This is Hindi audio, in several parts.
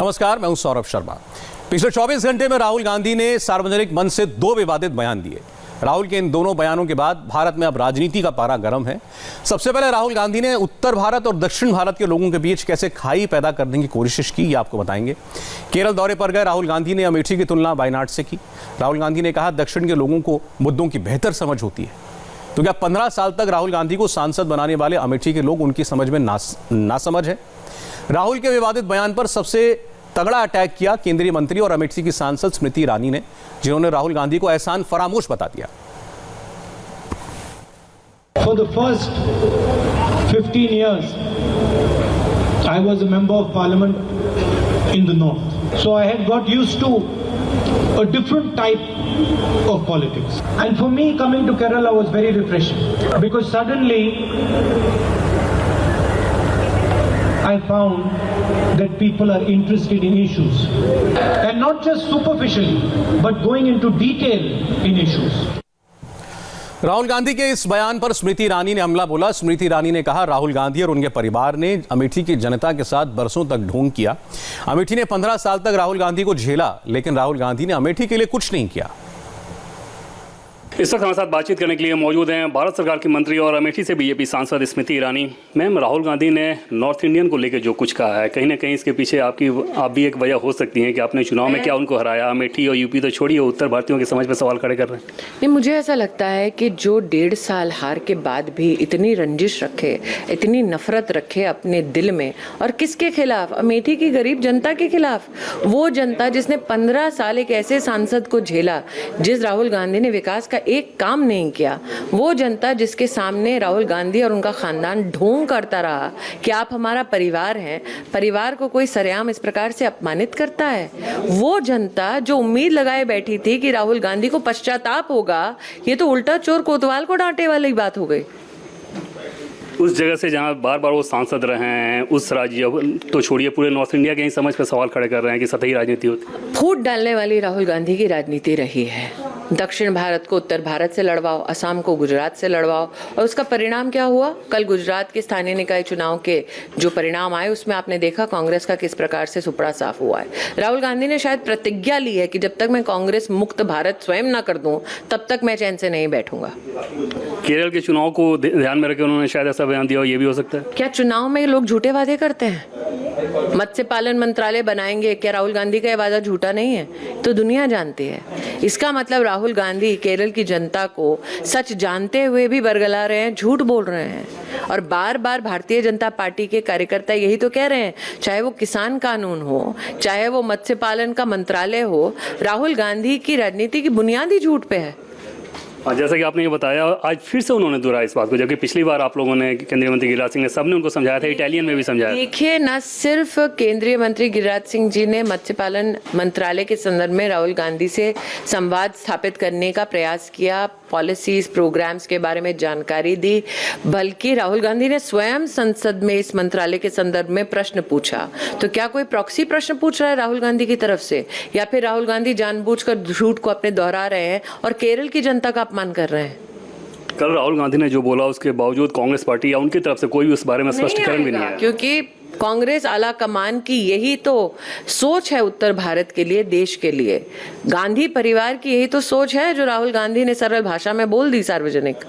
नमस्कार, मैं हूं सौरभ शर्मा। पिछले 24 घंटे में राहुल गांधी ने सार्वजनिक मंच से 2 विवादित बयान दिए। राहुल के इन दोनों बयानों के बाद भारत में अब राजनीति का पारा गर्म है। सबसे पहले राहुल गांधी ने उत्तर भारत और दक्षिण भारत के लोगों के बीच कैसे खाई पैदा करने की कोशिश की, ये आपको बताएंगे। केरल दौरे पर गए राहुल गांधी ने अमेठी की तुलना वायनाड से की। राहुल गांधी ने कहा, दक्षिण के लोगों को मुद्दों की बेहतर समझ होती है। तो क्या 15 साल तक राहुल गांधी को सांसद बनाने वाले अमेठी के लोग उनकी समझ में नासमझ है? राहुल के विवादित बयान पर सबसे तगड़ा अटैक किया केंद्रीय मंत्री और अमेठी की सांसद स्मृति ईरानी ने, जिन्होंने राहुल गांधी को एहसान फरामोश बता दिया। For the first 15 years, I was a member of parliament in the north. So I had got used to a different type of politics. And for me, coming to Kerala was very refreshing because suddenly I found that people are interested in issues and not just superficially but going into detail in issues. Rahul Gandhi के इस बयान पर स्मृति ईरानी ने हमला बोला। स्मृति ईरानी ने कहा, राहुल गांधी और उनके परिवार ने अमेठी की जनता के साथ बरसों तक ढोंग किया। अमेठी ने 15 साल तक राहुल गांधी को झेला, लेकिन राहुल गांधी ने अमेठी के लिए कुछ नहीं किया। इस वक्त हमारे साथ बातचीत करने के लिए मौजूद हैं भारत सरकार की मंत्री और अमेठी से बीजेपी सांसद स्मृति ईरानी। मैम, राहुल गांधी ने नॉर्थ इंडियन को लेकर जो कुछ कहा है, कहीं ना कहीं इसके पीछे आप भी एक वजह हो सकती है कि आपने चुनाव में क्या उनको हराया। अमेठी और यूपी तो छोड़िए, उत्तर भारतीयों की समझ पर सवाल खड़े कर रहे हैं। नहीं, मुझे ऐसा लगता है कि जो 1.5 साल हार के बाद भी इतनी रंजिश रखे, इतनी नफरत रखे अपने दिल में, और किसके खिलाफ? अमेठी की गरीब जनता के खिलाफ। वो जनता जिसने 15 साल एक ऐसे सांसद को झेला जिस राहुल गांधी ने विकास का एक काम नहीं किया। वो जनता जिसके सामने राहुल गांधी और उनका खानदान ढोंग करता रहा कि आप हमारा परिवार हैं, परिवार को कोई सरेआम इस प्रकार से अपमानित करता है। वो जनता जो उम्मीद लगाए बैठी थी कि राहुल गांधी को पश्चाताप होगा, ये तो उल्टा चोर कोतवाल को डांटे वाली बात हो गई। उस जगह से जहां बार बार वो सांसद रहे हैं, उस राज्य तो छोड़िए, पूरे नॉर्थ इंडिया के ही समझ पर सवाल खड़े कर रहे हैं कि सतही राजनीति होती। फूट डालने वाली राहुल गांधी की राजनीति रही है। दक्षिण भारत को उत्तर भारत से लड़वाओ, असम को गुजरात से लड़वाओ, और उसका परिणाम क्या हुआ? कल गुजरात के स्थानीय निकाय चुनाव के जो परिणाम आए, उसमें आपने देखा कांग्रेस का किस प्रकार से सुपड़ा साफ हुआ है। राहुल गांधी ने शायद प्रतिज्ञा ली है कि जब तक मैं कांग्रेस मुक्त भारत स्वयं ना कर दूं, तब तक मैं चैन से नहीं बैठूंगा। केरल के चुनाव को ध्यान में रखे उन्होंने शायद ऐसा बयान दिया हो, ये भी हो सकता है। क्या चुनाव में लोग झूठे वादे करते हैं? मत्स्य पालन मंत्रालय बनाएंगे, क्या राहुल गांधी का यह वादा झूठा नहीं है? तो दुनिया जानती है। इसका मतलब राहुल गांधी केरल की जनता को सच जानते हुए भी बरगला रहे हैं, झूठ बोल रहे हैं। और बार बार भारतीय जनता पार्टी के कार्यकर्ता यही तो कह रहे हैं, चाहे वो किसान कानून हो, चाहे वो मत्स्य पालन का मंत्रालय हो, राहुल गांधी की राजनीति की बुनियादी झूठ पे है। जैसा कि आपने ये बताया, आज फिर से उन्होंने दोहराया इस बात को, जबकि पिछली बार आप लोगों ने, केंद्रीय मंत्री गिरिराज सिंह ने, सबने उनको समझाया था, इटालियन में भी समझाया। देखिए, न सिर्फ केंद्रीय मंत्री गिरिराज सिंह जी ने मत्स्य पालन मंत्रालय के संदर्भ में राहुल गांधी से संवाद स्थापित करने का प्रयास किया, पॉलिसीज प्रोग्राम्स के बारे में जानकारी दी, बल्कि राहुल गांधी ने स्वयं संसद में इस मंत्रालय के संदर्भ में प्रश्न पूछा। तो क्या कोई प्रॉक्सी प्रश्न पूछ रहा है राहुल गांधी की तरफ से, या फिर राहुल गांधी जानबूझकर झूठ को अपने दोहरा रहे हैं और केरल की जनता का अपमान कर रहे हैं? कल राहुल गांधी ने जो बोला, उसके बावजूद कांग्रेस पार्टी या उनकी तरफ से कोई भी उस बारे में स्पष्टीकरण भी नहीं आया, क्योंकि कांग्रेस आला कमान की यही तो सोच है उत्तर भारत के लिए, देश के लिए। गांधी परिवार की यही तो सोच है जो राहुल गांधी ने सरल भाषा में बोल दी सार्वजनिक।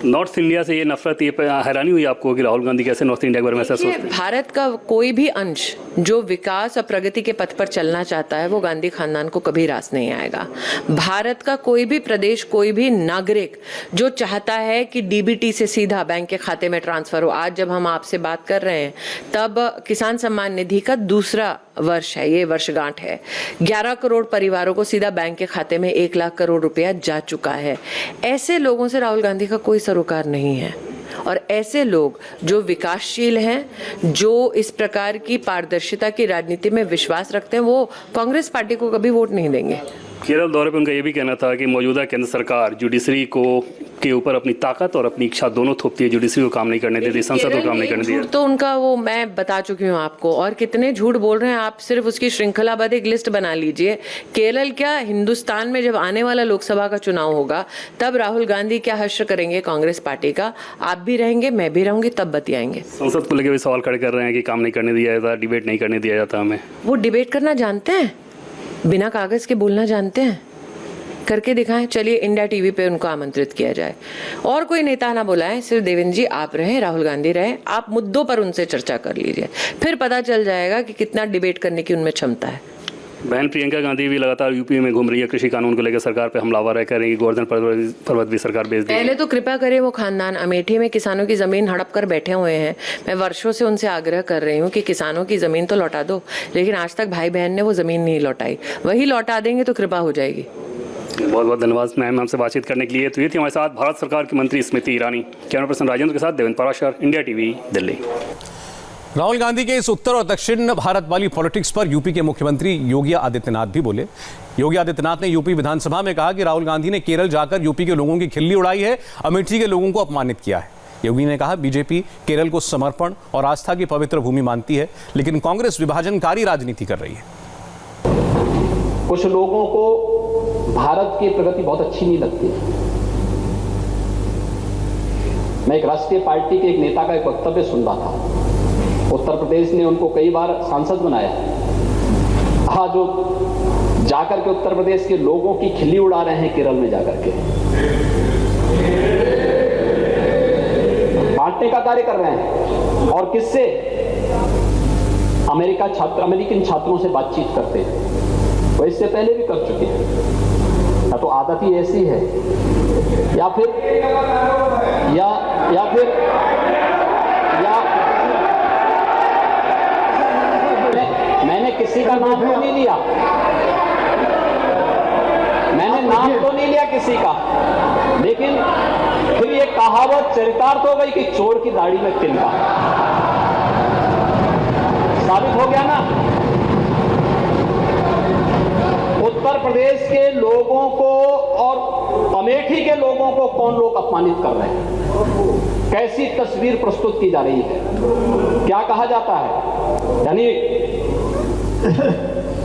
नॉर्थ इंडिया से ये नफरत, ये हैरानी हुई आपको कि राहुल गांधी कैसे नॉर्थ इंडिया के बारे में ऐसा सोचते हैं? भारत का कोई भी अंश जो विकास और प्रगति के पथ पर चलना चाहता है, वो गांधी खानदान को कभी रास नहीं आएगा। भारत का कोई भी प्रदेश, कोई भी नागरिक जो चाहता है कि डीबीटी से सीधा बैंक के खाते में ट्रांसफर हो, आज जब हम आपसे बात कर रहे हैं तब किसान सम्मान निधि का दूसरा वर्ष है, ये वर्षगांठ है। 11 करोड़ परिवारों को सीधा बैंक के खाते में 1 लाख करोड़ रुपया जा चुका है। ऐसे लोगों से राहुल गांधी का कोई सरोकार नहीं है, और ऐसे लोग जो विकासशील हैं, जो इस प्रकार की पारदर्शिता की राजनीति में विश्वास रखते हैं, वो कांग्रेस पार्टी को कभी वोट नहीं देंगे। केरल दौरे पर उनका ये भी कहना था कि मौजूदा केंद्र सरकार जुडिशरी को के ऊपर अपनी ताकत और अपनी इच्छा दोनों थोपती है, जुडिशरी को काम नहीं करने देती, संसद को काम नहीं करने देती। तो उनका वो मैं बता चुकी हूँ आपको, और कितने झूठ बोल रहे हैं आप, सिर्फ उसकी श्रृंखलाबद्ध एक लिस्ट बना लीजिए। केरल क्या, हिंदुस्तान में जब आने वाला लोकसभा का चुनाव होगा तब राहुल गांधी क्या हश्र करेंगे कांग्रेस पार्टी का, आप भी रहेंगे मैं भी रहूंगी, तब बतियाएंगे। संसद को लेकर भी सवाल खड़े कर रहे हैं कि काम नहीं करने दिया जाता, डिबेट नहीं करने दिया जाता हमें। वो डिबेट करना जानते हैं, बिना कागज के बोलना जानते हैं, करके दिखाएं। चलिए इंडिया टीवी पे उनको आमंत्रित किया जाए, और कोई नेता ना बुलाएं, सिर्फ देवेंद्र जी आप रहें, राहुल गांधी रहें, आप मुद्दों पर उनसे चर्चा कर लीजिए, फिर पता चल जाएगा कि कितना डिबेट करने की उनमें क्षमता है। बहन प्रियंका गांधी भी लगातार यूपी में घूम रही है, कृषि कानून को लेकर सरकार पे हमलावर है, कह रही है गोवर्धन पर्वत भी सरकार बेच देगी। पहले तो कृपया करें, वो खानदान अमेठी में किसानों की जमीन हड़प कर बैठे हुए हैं, मैं वर्षों से उनसे आग्रह कर रही हूँ कि किसानों की जमीन तो लौटा दो, लेकिन आज तक भाई बहन ने वो जमीन नहीं लौटाई, वही लौटा देंगे तो कृपा हो जाएगी। बहुत बहुत धन्यवाद मैम हमसे बातचीत करने के लिए। तो ये थी हमारे साथ भारत सरकार की मंत्री स्मृति ईरानी। कैमरा पर्सन राजेंद्र के साथ देवेंद्र पराशर, इंडिया टीवी, दिल्ली। राहुल गांधी के इस उत्तर और दक्षिण भारत वाली पॉलिटिक्स पर यूपी के मुख्यमंत्री योगी आदित्यनाथ भी बोले। योगी आदित्यनाथ ने यूपी विधानसभा में कहा कि राहुल गांधी ने केरल जाकर यूपी के लोगों की खिल्ली उड़ाई है, अमेठी के लोगों को अपमानित किया है। योगी ने कहा बीजेपी केरल को समर्पण और आस्था की पवित्र भूमि मानती है, लेकिन कांग्रेस विभाजनकारी राजनीति कर रही है। कुछ लोगों को भारत की प्रगति बहुत अच्छी नहीं लगती। मैं एक राष्ट्रीय पार्टी के एक नेता का एक वक्तव्य सुन रहा था। उत्तर प्रदेश ने उनको कई बार सांसद बनाया। हाँ, जो जाकर के उत्तर प्रदेश के लोगों की खिल्ली उड़ा रहे हैं केरल में जाकर के, बांटने का कार्य कर रहे हैं। और किससे? अमेरिकन छात्रों से बातचीत करते हैं। वो इससे पहले भी कर चुके हैं। या तो आदत ही ऐसी है, या फिर मैंने किसी का नाम तो नहीं लिया, मैंने नाम तो नहीं लिया किसी का, लेकिन फिर ये कहावत चरितार्थ हो गई कि चोर की दाढ़ी में तिनका। साबित हो गया ना। उत्तर प्रदेश के लोगों को और अमेठी के लोगों को कौन लोग अपमानित कर रहे हैं, कैसी तस्वीर प्रस्तुत की जा रही है, क्या कहा जाता है। यानी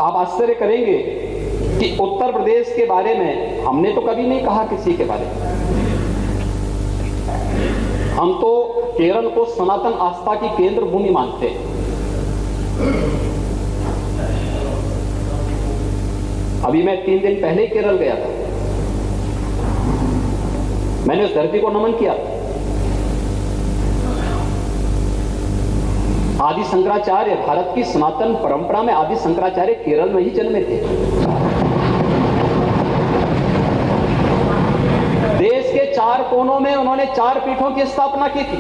आप आश्चर्य करेंगे कि उत्तर प्रदेश के बारे में हमने तो कभी नहीं कहा किसी के बारे में। हम तो केरल को सनातन आस्था की केंद्र भूमि मानते हैं। अभी मैं 3 दिन पहले केरल गया था, मैंने उस धरती को नमन किया। आदि शंकराचार्य, भारत की सनातन परंपरा में आदि शंकराचार्य केरल में ही जन्मे थे। देश के 4 कोनों में उन्होंने 4 पीठों की स्थापना की थी।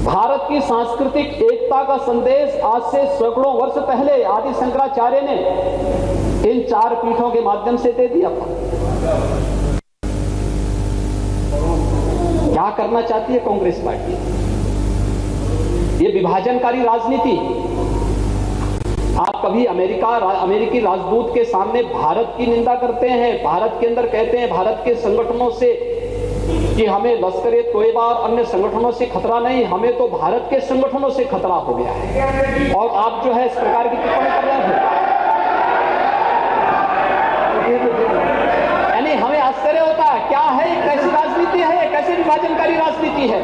भारत की सांस्कृतिक एकता का संदेश आज से सैकड़ों वर्ष पहले आदि शंकराचार्य ने इन 4 पीठों के माध्यम से दे दिया था। क्या करना चाहती है कांग्रेस पार्टी? ये विभाजनकारी राजनीति। आप कभी अमेरिकी राजदूत के सामने भारत की निंदा करते हैं, भारत के अंदर कहते हैं भारत के संगठनों से कि हमें लश्कर-ए-तोयबा और अन्य संगठनों से खतरा नहीं, हमें तो भारत के संगठनों से खतरा हो गया है, और आप जो है इस प्रकार की टिप्पणी कर रहे हैं। यानी हमें आश्चर्य होता है, क्या है, कैसी राजनीति है, कैसी विभाजनकारी राजनीति है।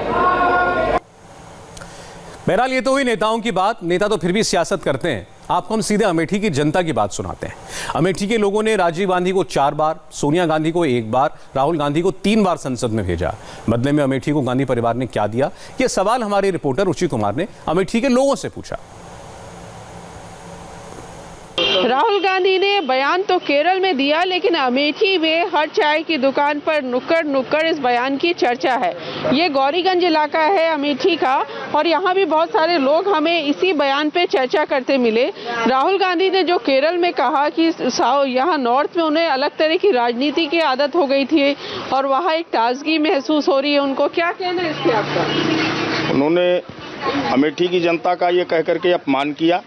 बहरहाल ये तो हुई नेताओं की बात। नेता तो फिर भी सियासत करते हैं। आपको हम सीधे अमेठी की जनता की बात सुनाते हैं। अमेठी के लोगों ने राजीव गांधी को 4 बार, सोनिया गांधी को 1 बार, राहुल गांधी को 3 बार संसद में भेजा। बदले में अमेठी को गांधी परिवार ने क्या दिया, यह सवाल हमारे रिपोर्टर रुचि कुमार ने अमेठी के लोगों से पूछा। राहुल गांधी ने बयान तो केरल में दिया, लेकिन अमेठी में हर चाय की दुकान पर नुक्कड़ नुक्कड़ इस बयान की चर्चा है। ये गौरीगंज इलाका है अमेठी का, और यहाँ भी बहुत सारे लोग हमें इसी बयान पे चर्चा करते मिले। राहुल गांधी ने जो केरल में कहा कि यहाँ नॉर्थ में उन्हें अलग तरह की राजनीति की आदत हो गई थी और वहाँ एक ताजगी महसूस हो रही है, उनको क्या कहना है इसके आपका? उन्होंने अमेठी की जनता का ये कह करके अपमान किया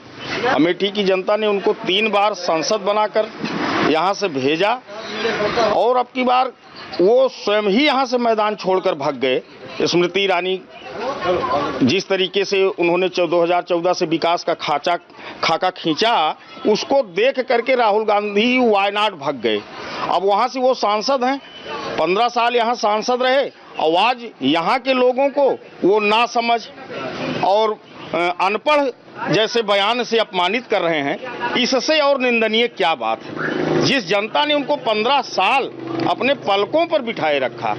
अमेठी की जनता ने उनको 3 बार सांसद बनाकर यहाँ से भेजा और अब की बार वो स्वयं ही यहाँ से मैदान छोड़कर भाग गए। स्मृति ईरानी जिस तरीके से उन्होंने 2014 से विकास का खाका खींचा, उसको देख करके राहुल गांधी वायनाड भाग गए। अब वहाँ से वो सांसद हैं, 15 साल यहाँ सांसद रहे और आज यहाँ के लोगों को वो नासमझ और अनपढ़ जैसे बयान से अपमानित कर रहे हैं। इससे और निंदनीय क्या बात है। जिस जनता ने उनको 15 साल अपने पलकों पर बिठाए रखा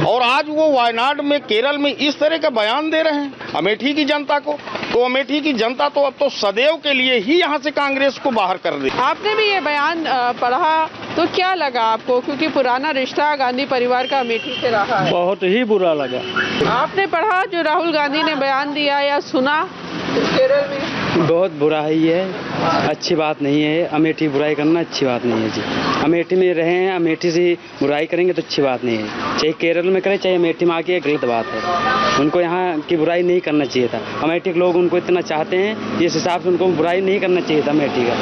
और आज वो वायनाड में, केरल में इस तरह का बयान दे रहे हैं अमेठी की जनता को, तो अमेठी की जनता तो अब तो सदैव के लिए ही यहाँ से कांग्रेस को बाहर कर दे। आपने भी ये बयान पढ़ा तो क्या लगा आपको, क्योंकि पुराना रिश्ता गांधी परिवार का अमेठी से रहा है? बहुत ही बुरा लगा। आपने पढ़ा जो राहुल गांधी ने बयान दिया या सुना केरल में? बहुत बुरा है, ये अच्छी बात नहीं है। अमेठी बुराई करना अच्छी बात नहीं है जी। अमेठी में रहे हैं, अमेठी से बुराई करेंगे तो अच्छी बात नहीं है। चाहे केरल में करे चाहे अमेठी में आके, गलत बात है। उनको यहाँ की बुराई नहीं करना चाहिए था। अमेठी के लोग उनको इतना चाहते हैं, इस हिसाब से उनको बुराई नहीं करना चाहिए था अमेठी का,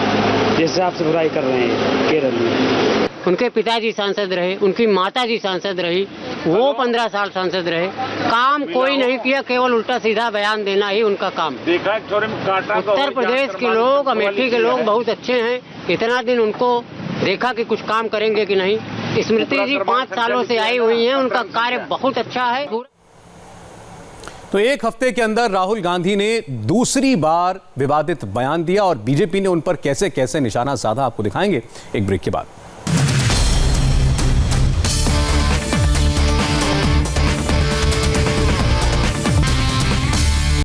जिस हिसाब से बुराई कर रहे हैं केरल में। उनके पिताजी सांसद रहे, उनकी माताजी सांसद रही, वो 15 साल सांसद रहे, काम कोई नहीं किया, केवल उल्टा सीधा बयान देना ही उनका काम। उत्तर प्रदेश के लोग, अमेठी के लोग बहुत अच्छे हैं। इतना दिन उनको देखा कि कुछ काम करेंगे कि नहीं। स्मृति जी 5 सालों से आई हुई हैं, उनका कार्य बहुत अच्छा है। तो एक हफ्ते के अंदर राहुल गांधी ने दूसरी बार विवादित बयान दिया और बीजेपी ने उन पर कैसे कैसे निशाना साधा, आपको दिखाएंगे एक ब्रेक के बाद।